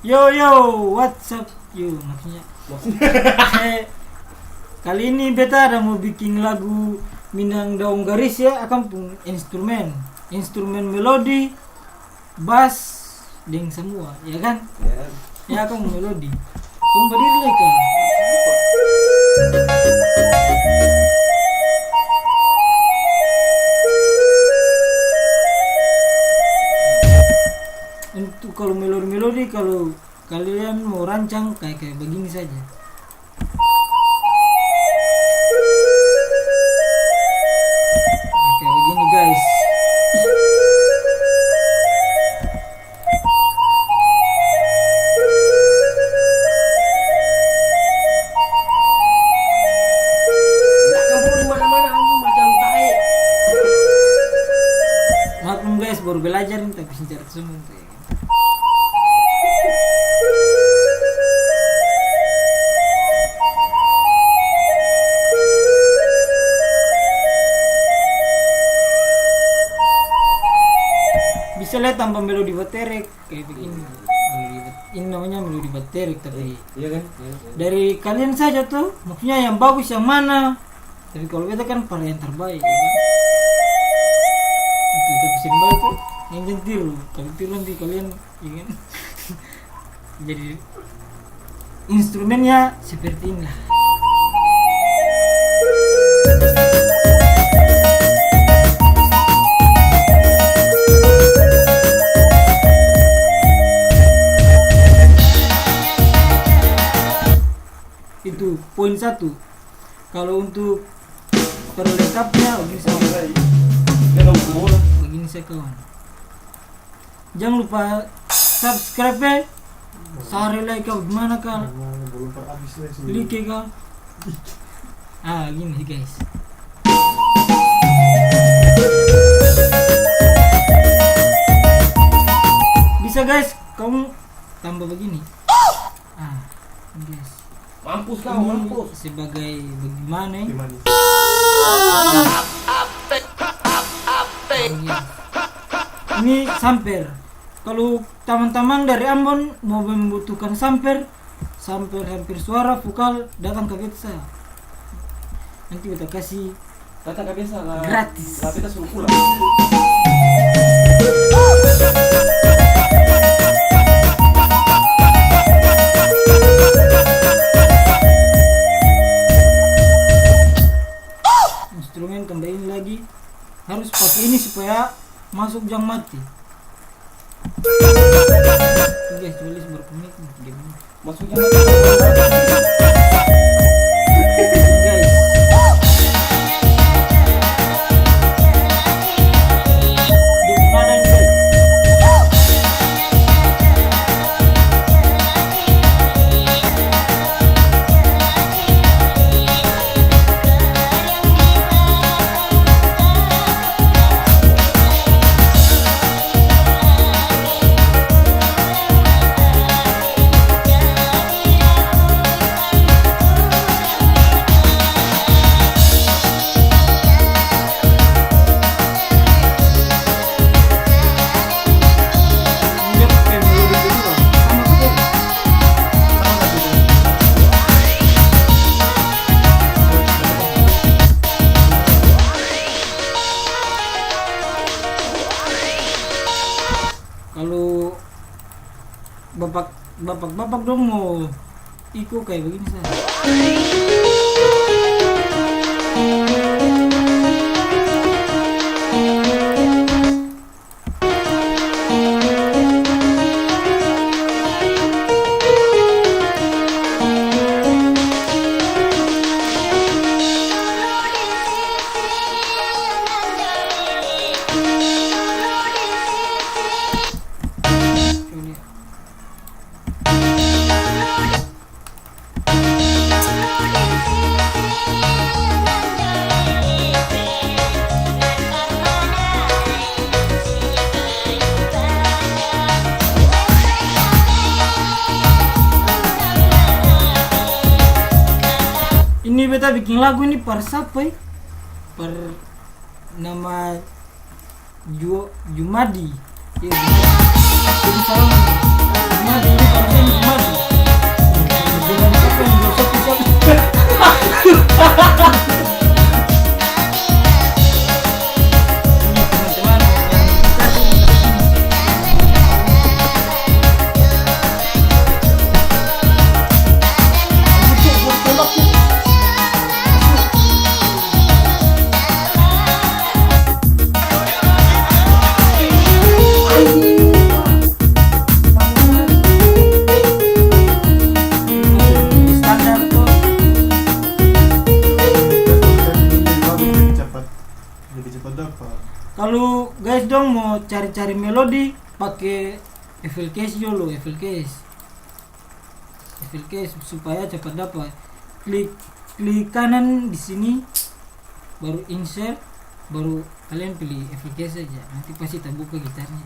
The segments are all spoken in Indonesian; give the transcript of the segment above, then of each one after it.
Yo, what's up? Yo, maksudnya. Kali ini beta ada mau bikin lagu Minang Daung Garis ya, akan pun instrumen melodi, bass, deng semua, ya kan? Ya akan melodi. Kamu berdiri lagi kan? Untuk kalau melodi kalau kalian mau rancang kayak begini saja. Kayak begini guys. Maklum guys, baru belajar nih tapi secara semua. Bisa lihat tanpa melodi baterik kayak begini. Ini namanya melodi baterik tapi Iya kan? dari kalian saja tuh maksudnya yang bagus yang mana. Tapi kalau beta kan pada yang terbaik ya kan? Itu tapi simbol tuh yang tiru. Kalau tiru nanti kalian ya kan? Jadi instrumennya seperti ini lah. Itu poin 1. Kalau untuk perlengkapnya begini saya kawan. Jangan lupa subscribe ya. Share like kau gimana kal? Like kal. Gini guys. Bisa guys, kamu tambah begini. Guys. Mampus kau, Ini mampus. sebagai bagaimana ya? Ini samper. Kalau teman-teman dari Ambon mau membutuhkan samper hampir suara vokal, datang ke beta. Nanti kita kasih Kata gak biasa lah. gratis. Lah kita suruh pulang. Instrumen tambahin lagi. Harus pakai ini supaya masuk jang mati. Tuh guys, tulis berkomik gimana? Maksudnya Guys. Di mana ini, guys? Ini pakai melodi kedua. Sama saja. Kalau bapak dong mau ikut kayak begini saja. Coba lihat. Ini beta bikin lagu ini per siapa ya? Per nama Jumadi. Ya, Jumadi. Jadi, Jumadi ini per tong mau cari-cari melodi pakai FL Case dulu, FL Case supaya cepat dapat. Klik kanan di sini, baru insert, baru kalian pilih FL Case saja. Nanti pasti terbuka gitarnya.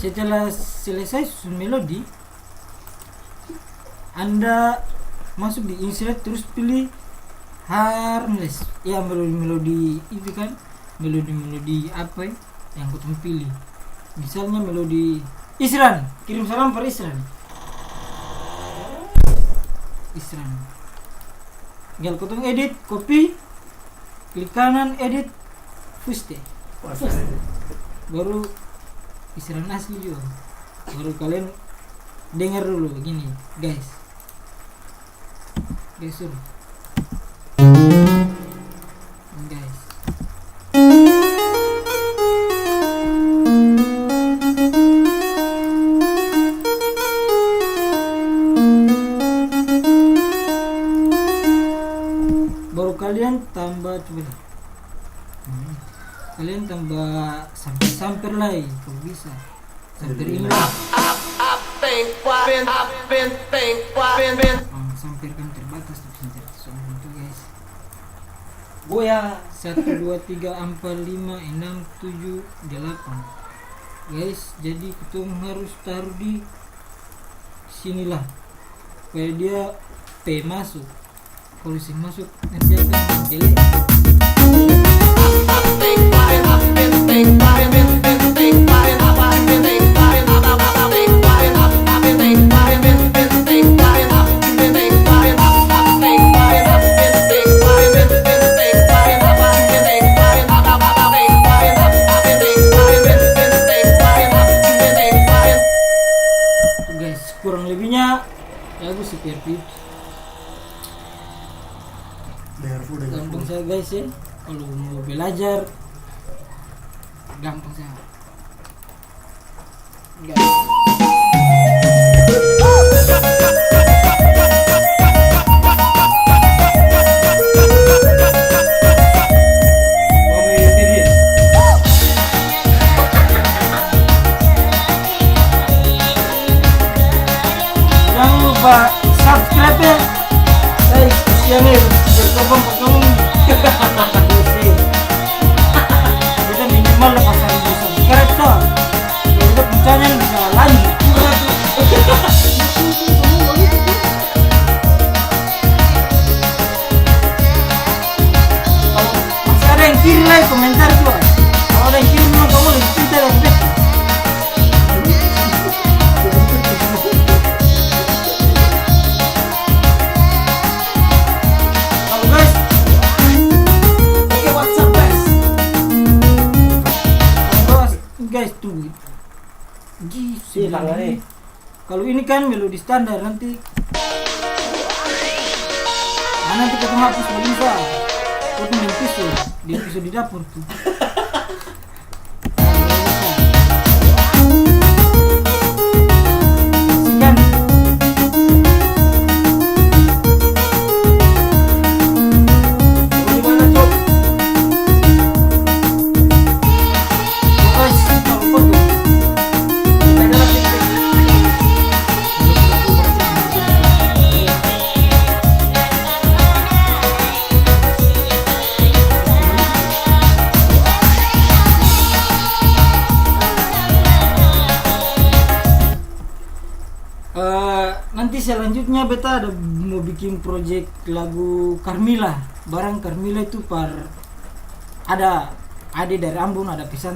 Setelah selesai susun melodi, Anda masuk di insert terus pilih harmless. Ya, melodi itu kan, melodi apa ya yang kau pilih. Misalnya melodi Isran, kirim salam per Isran. Tinggal kau edit, copy, klik kanan, edit, paste. Baru Isran asli juga. Baru kalian dengar dulu gini, guys. Suruh. Guys. Baru kalian tambah, coba dah. Kalian tambah sampai lagi kalau bisa. Sampai ini lah. Sampai kan terbatas soalnya itu, guys. Goyah. 1 2 3 4 5 6 7 8. Guys, jadi kita harus taruh di sinilah supaya dia P masuk. Kalau sini masuk nanti akan jelek. Kurang lebihnya lagu seperti itu. Gampang saya, guys, ya. Kalau mau belajar gampang saya. Jangan lupa subscribe ya. Guys, yang ini berkembang kita minimal 8.000 subscribe toh. Jadi kita pencarian bisa lanjut. Kalau masih ada yang kirim like komentar juga. Kalau ada yang kirim kamu lagi Twitter yang best. Guys, tunggu. Kalau ini kan melodi standar nanti. Nanti kita hapus bisa. Itu episode di episode di dapur tuh. Nanti selanjutnya beta ada mau bikin project lagu Carmilla. Barang Carmilla itu ada dari Ambon, ada pesan